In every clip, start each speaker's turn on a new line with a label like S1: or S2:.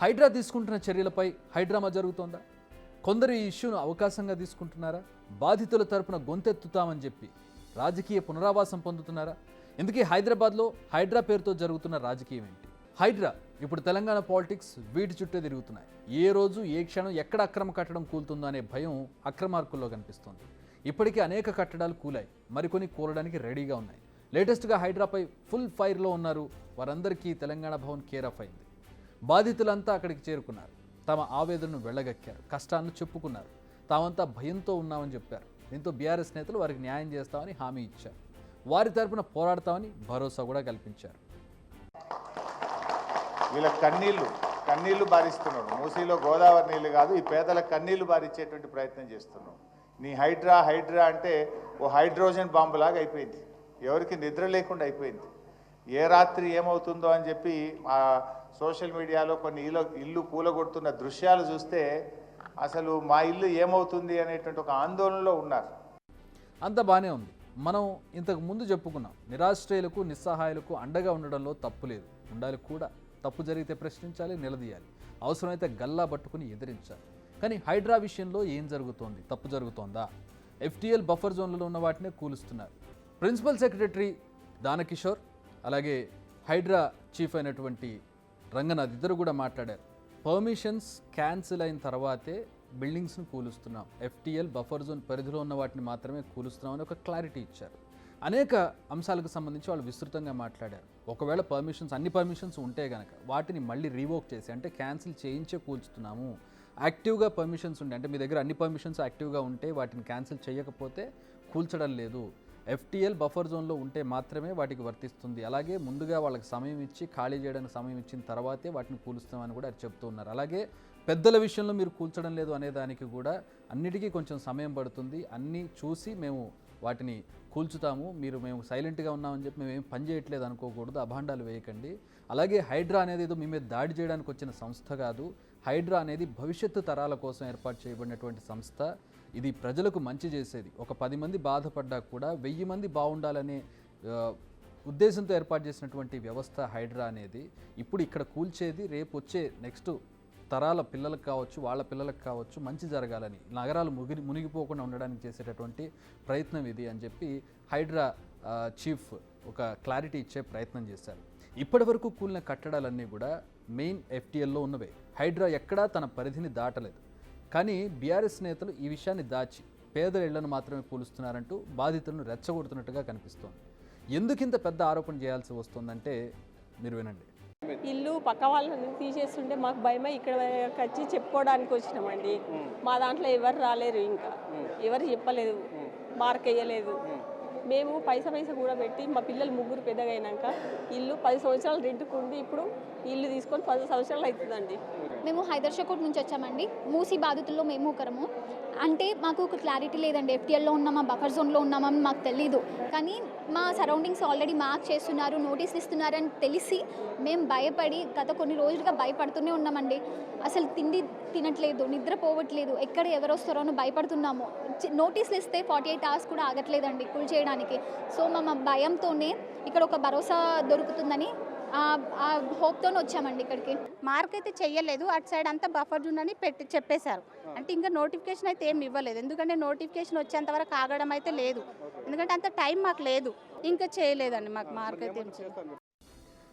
S1: హైడ్రా తీసుకుంటున్న చర్యలపై హైడ్రామా జరుగుతోందా? కొందరు ఈ ఇష్యూను అవకాశంగా తీసుకుంటున్నారా? బాధితుల తరపున గొంతెత్తుతామని చెప్పి రాజకీయ పునరావాసం పొందుతున్నారా? ఇందుకే హైదరాబాద్లో హైడ్రా పేరుతో జరుగుతున్న రాజకీయం ఏంటి? హైడ్రా ఇప్పుడు తెలంగాణ పాలిటిక్స్ వీటి చుట్టే తిరుగుతున్నాయి. ఏ రోజు ఏ క్షణం ఎక్కడ అక్రమ కట్టడం కూలుతుందో అనే భయం అక్రమార్కుల్లో కనిపిస్తోంది. ఇప్పటికే అనేక కట్టడాలు కూలాయి, మరికొన్ని కూలడానికి రెడీగా ఉన్నాయి. లేటెస్ట్గా హైడ్రాపై ఫుల్ ఫైర్లో ఉన్నారు. వారందరికీ తెలంగాణ భవన్ కేర్ ఆఫ్ అయింది. బాధితులంతా అక్కడికి చేరుకున్నారు. తమ ఆవేదనను వెళ్ళగక్కారు, కష్టాలను చెప్పుకున్నారు. తామంతా భయంతో ఉన్నామని చెప్పారు. దీంతో బీఆర్ఎస్ నేతలు వారికి న్యాయం చేస్తామని హామీ ఇచ్చారు. వారి తరపున పోరాడతామని భరోసా కూడా కల్పించారు.
S2: వీళ్ళ కన్నీళ్లు బారిస్తున్నాడు. మూసీలో గోదావరి నీళ్లు కాదు, ఈ పేదల కన్నీళ్లు బారిచ్చేటువంటి ప్రయత్నం చేస్తున్నాం. నీ హైడ్రా అంటే ఓ హైడ్రోజన్ బాంబులాగా అయిపోయింది. ఎవరికి నిద్ర లేకుండా అయిపోయింది. ఏ రాత్రి ఏమవుతుందో అని చెప్పి ఆ సోషల్ మీడియాలో కొన్ని ఇల్లు కూలగొడుతున్న దృశ్యాలు చూస్తే అసలు మా ఇల్లు ఏమవుతుంది అనేటువంటి ఒక ఆందోళనలో ఉన్నారు.
S1: అంత బాగానే ఉంది. మనం ఇంతకు ముందు చెప్పుకున్నాం, నిరాశ్రయులకు నిస్సహాయులకు అండగా ఉండడంలో తప్పు లేదు, ఉండాలి కూడా. తప్పు జరిగితే ప్రశ్నించాలి, నిలదీయాలి, అవసరమైతే గల్లా పట్టుకుని ఎదిరించాలి. కానీ హైడ్రా విషయంలో ఏం జరుగుతోంది? తప్పు జరుగుతోందా? ఎఫ్టీఎల్ బఫర్ జోన్లలో ఉన్న వాటినే కూలుస్తున్నారు. ప్రిన్సిపల్ సెక్రటరీ దానకిషోర్, అలాగే హైడ్రా చీఫ్ అయినటువంటి రంగనాథ్ ఇద్దరు కూడా మాట్లాడారు. పర్మిషన్స్ క్యాన్సిల్ అయిన తర్వాతే బిల్డింగ్స్ను కూలుస్తున్నాం, ఎఫ్టీఎల్ బఫర్ జోన్ పరిధిలో ఉన్న వాటిని మాత్రమే కూలుస్తున్నామని ఒక క్లారిటీ ఇచ్చారు. అనేక అంశాలకు సంబంధించి వాళ్ళు విస్తృతంగా మాట్లాడారు. ఒకవేళ అన్ని పర్మిషన్స్ ఉంటే కనుక వాటిని మళ్ళీ రీవోక్ చేసి, అంటే క్యాన్సిల్ చేయించే కూల్చుతున్నాము. యాక్టివ్గా పర్మిషన్స్ ఉంటే, అంటే మీ దగ్గర అన్ని పర్మిషన్స్ యాక్టివ్గా ఉంటే వాటిని క్యాన్సిల్ చేయకపోతే కూల్చడం లేదు. ఎఫ్టీఎల్ బఫర్ జోన్లో ఉంటే మాత్రమే వాటికి వర్తిస్తుంది. అలాగే ముందుగా వాళ్ళకి సమయం ఇచ్చి ఖాళీ చేయడానికి సమయం ఇచ్చిన తర్వాతే వాటిని కూలుస్తామని కూడా చెప్తూ ఉన్నారు. అలాగే పెద్దల విషయంలో మీరు కూల్చడం లేదు అనే దానికి కూడా అన్నిటికీ కొంచెం సమయం పడుతుంది. అన్నీ చూసి మేము వాటిని కూల్చుతాము. మేము సైలెంట్గా ఉన్నామని చెప్పి మేము ఏం పని చేయట్లేదు అనుకోకూడదు, అభాండాలు వేయకండి. అలాగే హైడ్రా అనేది ఏదో మీ మీద దాడి చేయడానికి వచ్చిన సంస్థ కాదు. హైడ్రా అనేది భవిష్యత్తు తరాల కోసం ఏర్పాటు చేయబడినటువంటి సంస్థ. ఇది ప్రజలకు మంచి చేసేది. ఒక 10 మంది బాధపడ్డా కూడా 1000 మంది బాగుండాలనే ఉద్దేశంతో ఏర్పాటు చేసినటువంటి వ్యవస్థ హైడ్రా అనేది. ఇప్పుడు ఇక్కడ కూల్చేది రేపు వచ్చే నెక్స్ట్ తరాల పిల్లలకు కావచ్చు, వాళ్ళ పిల్లలకు కావచ్చు మంచి జరగాలని, నగరాలు మునిగిపోకుండా ఉండడానికి చేసేటటువంటి ప్రయత్నం ఇది అని చెప్పి హైడ్రా చీఫ్ ఒక క్లారిటీ ఇచ్చే ప్రయత్నం చేశారు. ఇప్పటి వరకు కూలిన కట్టడాలన్నీ కూడా మెయిన్ ఎఫ్టీఎల్లో ఉన్నవే. హైడ్రా ఎక్కడా తన పరిధిని దాటలేదు. కానీ బీఆర్ఎస్ నేతలు ఈ విషయాన్ని దాచి పేదల ఇళ్లను మాత్రమే కూలుస్తున్నారంటూ బాధితులను రెచ్చగొడుతున్నట్టుగా కనిపిస్తోంది. ఎందుకింత పెద్ద ఆరోపణ చేయాల్సి వస్తుందంటే మీరు వినండి.
S3: ఇల్లు పక్క వాళ్ళని తీసేస్తుంటే మాకు భయమై ఇక్కడ వచ్చి చెప్పుకోవడానికి వచ్చినామండి. మా దాంట్లో ఎవరు రాలేరు, ఇంకా ఎవరు చెప్పలేదు, మార్క్ వేయలేదు. మేము పైసా కూడా పెట్టి మా పిల్లలు 3 పెద్దగా అయినాక ఇల్లు 10 సంవత్సరాలు రెంట్కుండి ఇప్పుడు ఇల్లు తీసుకొని 10 సంవత్సరాలు అవుతుందండి.
S4: మేము హైదర్షాకోట్ నుంచి వచ్చామండి. మూసీ బాధితుల్లో మేము ఒకరము. అంటే మాకు ఒక క్లారిటీ లేదండి, ఎఫ్టీఎల్లో ఉన్నామా బఫర్ జోన్లో ఉన్నామని మాకు తెలీదు. కానీ మా సరౌండింగ్స్ ఆల్రెడీ మార్క్ చేస్తున్నారు, నోటీసులు ఇస్తున్నారని తెలిసి మేము భయపడి గత కొన్ని రోజులుగా భయపడుతూనే ఉన్నామండి. అసలు తిండి తినట్లేదు, నిద్రపోవట్లేదు, ఎక్కడ ఎవరు వస్తారో అని భయపడుతున్నాము. నోటీసులు ఇస్తే 48 hours కూడా ఆగట్లేదండి కూల్ చేయడానికి. సో మా భయంతోనే ఇక్కడ ఒక భరోసా దొరుకుతుందని ఆ హోప్తోనే వచ్చామండి ఇక్కడికి.
S5: మార్క్ అయితే చెయ్యలేదు, అటు సైడ్ అంతా బఫర్ జోన్ అని చెప్పేశారు. అంటే ఇంకా నోటిఫికేషన్ అయితే ఏమి ఇవ్వలేదు. ఎందుకంటే నోటిఫికేషన్ వచ్చేంత వరకు ఆగడం అయితే లేదు. ఎందుకంటే అంత టైం మాకు లేదు, ఇంకా చేయలేదండి మాకు మార్క్ అయితే.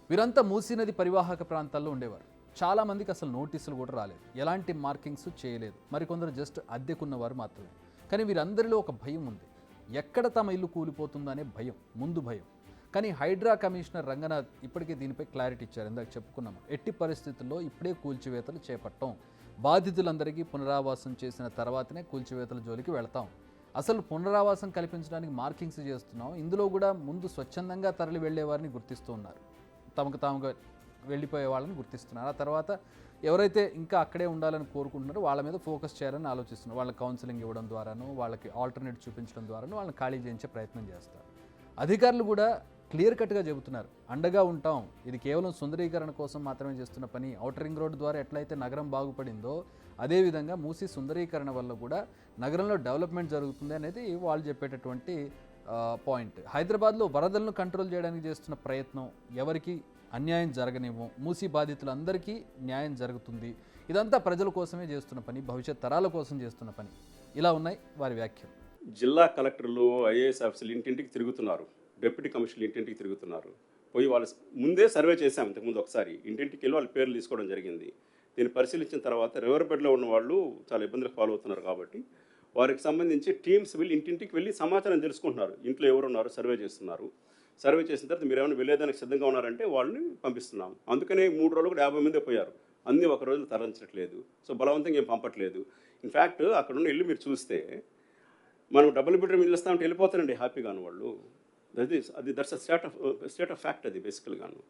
S1: వీరంతా మూసీ నది పరివాహక ప్రాంతాల్లో ఉండేవారు. చాలా మందికి అసలు నోటీసులు కూడా రాలేదు, ఎలాంటి మార్కింగ్స్ చేయలేదు. మరికొందరు జస్ట్ అద్దెకున్నవారు మాత్రమే. కానీ వీరందరిలో ఒక భయం ఉంది. ఎక్కడ తమ ఇల్లు కూలిపోతుందో అనే భయం, ముందు భయం. కానీ హైడ్రా కమిషనర్ రంగనాథ్ ఇప్పటికే దీనిపై క్లారిటీ ఇచ్చారు. ఇందాక చెప్పుకున్నాము, ఎట్టి పరిస్థితుల్లో ఇప్పుడే కూల్చివేతలు చేపట్టాం, బాధితులందరికీ పునరావాసం చేసిన తర్వాతనే కూల్చివేతల జోలికి వెళతాం. అసలు పునరావాసం కల్పించడానికి మార్కింగ్స్ చేస్తున్నాం. ఇందులో కూడా ముందు స్వచ్ఛందంగా తరలి వెళ్లే వారిని గుర్తిస్తూ ఉన్నారు, తమకు తాముగా వెళ్ళిపోయే వాళ్ళని గుర్తిస్తున్నారు. ఆ తర్వాత ఎవరైతే ఇంకా అక్కడే ఉండాలని కోరుకుంటున్నారో వాళ్ళ మీద ఫోకస్ చేయాలని ఆలోచిస్తున్నారు. వాళ్ళకి కౌన్సిలింగ్ ఇవ్వడం ద్వారాను, వాళ్ళకి ఆల్టర్నేట్ చూపించడం ద్వారాను వాళ్ళని ఖాళీ చేయించే ప్రయత్నం చేస్తారు. అధికారులు కూడా క్లియర్ కట్గా చెబుతున్నారు, అండగా ఉంటాం, ఇది కేవలం సుందరీకరణ కోసం మాత్రమే చేస్తున్న పని. ఔటర్ రింగ్ రోడ్డు ద్వారా ఎట్లయితే నగరం బాగుపడిందో అదేవిధంగా మూసీ సుందరీకరణ వల్ల కూడా నగరంలో డెవలప్మెంట్ జరుగుతుంది అనేది వాళ్ళు చెప్పేటటువంటి పాయింట్. హైదరాబాద్లో వరదలను కంట్రోల్ చేయడానికి చేస్తున్న ప్రయత్నం ఎవరికి అన్యాయం జరగనివ్వం, మూసీ బాధితులందరికీ న్యాయం జరుగుతుంది, ఇదంతా ప్రజల కోసమే చేస్తున్న పని, భవిష్యత్ తరాల కోసం చేస్తున్న పని. ఇలా ఉన్నాయి వారి వ్యాఖ్యలు.
S6: జిల్లా కలెక్టర్లు, ఐఏఎస్ ఆఫీసర్లు ఇంటింటికి తిరుగుతున్నారు, డిప్యూటీ కమిషనర్లు ఇంటింటికి తిరుగుతున్నారు. పోయి వాళ్ళు ముందే సర్వే చేశాం, ఇంతకుముందు ఒకసారి ఇంటింటికి వెళ్ళి వాళ్ళ పేర్లు తీసుకోవడం జరిగింది. దీన్ని పరిశీలించిన తర్వాత రివర్ బెడ్లో ఉన్న వాళ్ళు చాలా ఇబ్బందులు ఫాలో అవుతున్నారు కాబట్టి వారికి సంబంధించి టీమ్స్ వెళ్ళి ఇంటింటికి వెళ్ళి సమాచారం తెలుసుకుంటున్నారు. ఇంట్లో ఎవరు ఉన్నారు సర్వే చేస్తున్నారు. సర్వే చేసిన తర్వాత మీరు ఏమైనా వెళ్ళేదానికి సిద్ధంగా ఉన్నారంటే వాళ్ళని పంపిస్తున్నాం. అందుకనే 3 రోజులు కూడా 50 మందే పోయారు. అన్నీ ఒక రోజు తరలించట్లేదు. సో బలవంతంగా ఏం పంపట్లేదు. ఇన్ఫ్యాక్ట్ అక్కడ ఉన్న ఇల్లు మీరు చూస్తే మనం డబుల్ బెడ్రూమ్ ఇల్లు ఇస్తామంటే వెళ్ళిపోతారండి హ్యాపీగాను వాళ్ళు. That's state of fact. అది బేసికల్గాను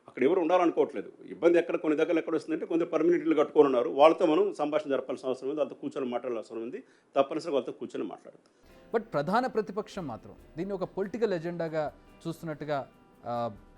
S6: అక్కడ ఎవరు ఉండాలనుకోవట్లేదు. ఇబ్బంది కొన్ని దగ్గర ఎక్కడ వస్తుందంటే కొంత పర్మనెంట్ ఇల్లు కట్టుకొని ఉన్నారు. వాళ్ళతో మనం సంభాషణ జరపాల్సిన అవసరం ఉంది, వాళ్ళతో కూర్చొని మాట్లాడాల్సిన అవసరం ఉంది. తప్పనిసరిగా వాళ్ళతో కూర్చొని మాట్లాడతాం.
S1: బట్ ప్రధాన ప్రతిపక్షం మాత్రం దీన్ని ఒక పొలిటికల్ ఎజెండాగా చూస్తున్నట్టుగా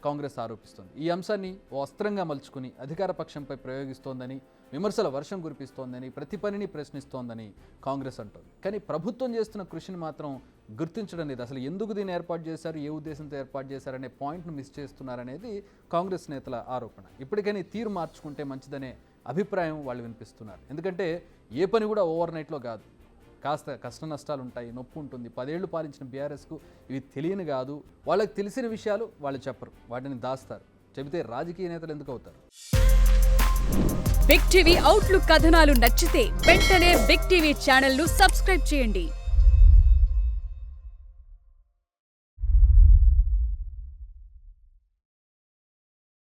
S1: కాంగ్రెస్ ఆరోపిస్తోంది. ఈ అంశాన్ని ఓ అస్త్రంగా మలుచుకుని అధికార పక్షంపై ప్రయోగిస్తోందని, విమర్శల వర్షం కురిపిస్తోందని, ప్రతి పనిని ప్రశ్నిస్తోందని కాంగ్రెస్ అంటోంది. కానీ ప్రభుత్వం చేస్తున్న కృషిని మాత్రం గుర్తించడం లేదు. అసలు ఎందుకు దీన్ని ఏర్పాటు చేశారు, ఏ ఉద్దేశంతో ఏర్పాటు చేశారనే పాయింట్ను మిస్ చేస్తున్నారనేది కాంగ్రెస్ నేతల ఆరోపణ. ఇప్పటికైనా తీరు మార్చుకుంటే మంచిదనే అభిప్రాయం వాళ్ళు వినిపిస్తున్నారు. ఎందుకంటే ఏ పని కూడా ఓవర్ నైట్లో కాదు, కాస్త కష్ట నష్టాలు ఉంటాయి, నొప్పి ఉంటుంది. 10 ఏళ్లు పాలించిన బీఆర్ఎస్కు ఇవి తెలియని కాదు. వాళ్ళకి తెలిసిన విషయాలు వాళ్ళు చెప్పరు, వాటిని దాస్తారు. చెబితే రాజకీయ నేతలు ఎందుకు అవుతారు?
S7: బిగ్ టీవీ అవుట్లుక్ కథనాలు నచ్చితే వెంటనే బిగ్ టీవీ ఛానల్ ను సబ్స్క్రైబ్ చేయండి.